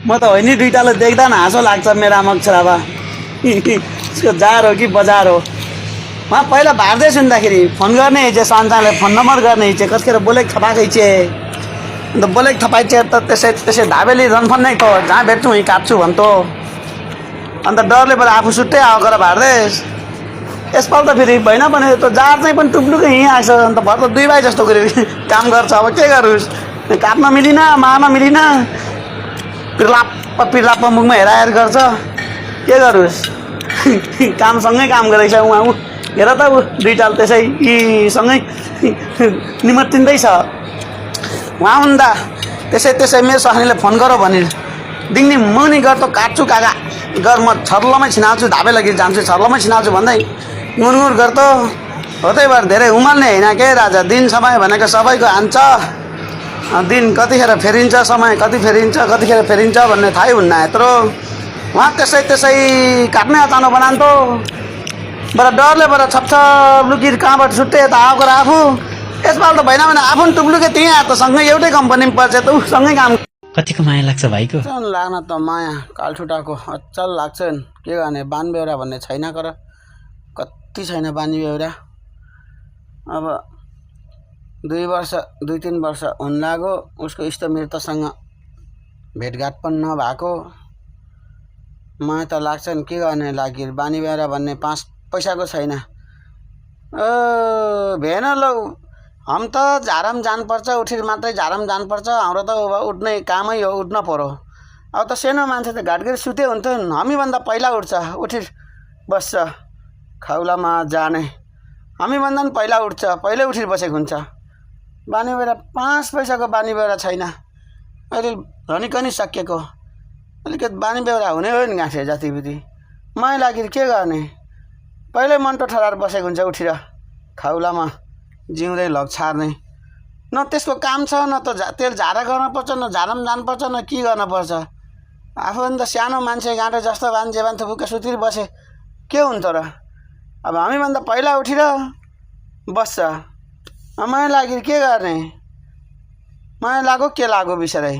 म त होइन नि दुईटालाई देख्दा न हाँसो लाग्छ मेरो आमाको छोराबा उसको जार हो कि बजार हो उहाँ पहिला भार्दै सुन्दाखेरि फोन गर्ने हिजो सन्तानले फोन नम्बर गर्ने हिजो कतिखेर बोलेक थपाएको हिचे अन्त बोलेक थपाइचे त त्यसै धाबेली रनफन्नै त जहाँ भेट्छु वहीँ काट्छु भन्थ्यो अन्त डरले पो आफू सुत्तै आएर भार्दैस् यसपालि त फेरि भएन भने त जार चाहिँ पनि टुप्लुकै यहीँ आएछ अन्त भर त 2 भाइ जस्तो गरी काम गर्छ अब के गरोस् काट्न मिलिन मार्न मिलिन पिर्लाप्प मुखमा हेराएर गर्छ के गरोस् कामसँगै काम गरेको छ उहाँ हेर त ऊ दुईटाले त्यसै यी सँगै निमत्तिँदैछ उहाँ हुँदा त्यसै मेरो सखानीले फोन गर भने दिङनी मनी गर्छ काट्छु काका गर म छर्लमै छिनाल्छु धाबे लागि जान्छु छर्लमै छिनाल्छु भन्दै गुरगुर गर्छ हो त्यही भएर धेरै उमाल्ने होइन के राजा दिन समय भनेको सबैको हान्छ दिन कतिखेर फेरिन्छ समय कति कतिखेर फेरिन्छ भन्ने थाहै हुन्न यत्रो उहाँ त्यसै काट्नै अचानो बनान्थ्यो बडा डरले बडा छपछप लुकी कहाँबाट छुट्टै यता आएको आफू यसपालि त भएन भने आफू पनि टुप्लुकै त्यहीँ आएको त सँगै एउटै कम्पनीमा पर्छ त सँगै काम कतिको माया लाग्छ भाइको अचल लाग्न त माया कालछुटाको अचल लाग्छ के गर्ने बान बेहोरा भन्ने छैन कर कति छैन बानी बेहोरा अब 2-3 वर्ष हुन लाग्यो उसको इष्टमित्रसँग भेटघाट पनि नभएको माया त लाग्छ नि के गर्ने लागि बानी बेहोरा भन्ने 5 पैसाको छैन भेन लौ हम त झारम जानुपर्छ उठेर मात्रै झारम जानुपर्छ हाम्रो त उठ्ने कामै हो उठ्न पर्यो अब त सानो मान्छे त घाटघाट सुते हुन्थ्यो हामीभन्दा पहिला उठ्छ उठेर बस्छ खाउलामा जाने हामीभन्दा पनि पहिला उठ्छ पहिल्यै उठेर बसेको हुन्छ बानी बेहोरा 5 पैसाको बानी बेहोरा छैन अहिले धनिकनी सकिएको अलिकति बानी बेहोरा हुने हो नि गाँठे जतिविधि माया लागि के गर्ने पहिल्यै मन्टो ठरार बसेको हुन्छ उठेर खाउलामा जिउँदै लग छार्ने न त्यसको काम छ न त तेल झारा गर्नुपर्छ न झारम जानुपर्छ न के गर्नुपर्छ आफूभन्दा सानो मान्छे गाँठो जस्तो मान्छे फुक्का सुतिर बसे के हुन्छ र अब हामीभन्दा पहिला उठेर बस्छ माया लागि के गर्ने माया लाग्यो के लाग्यो बिचरै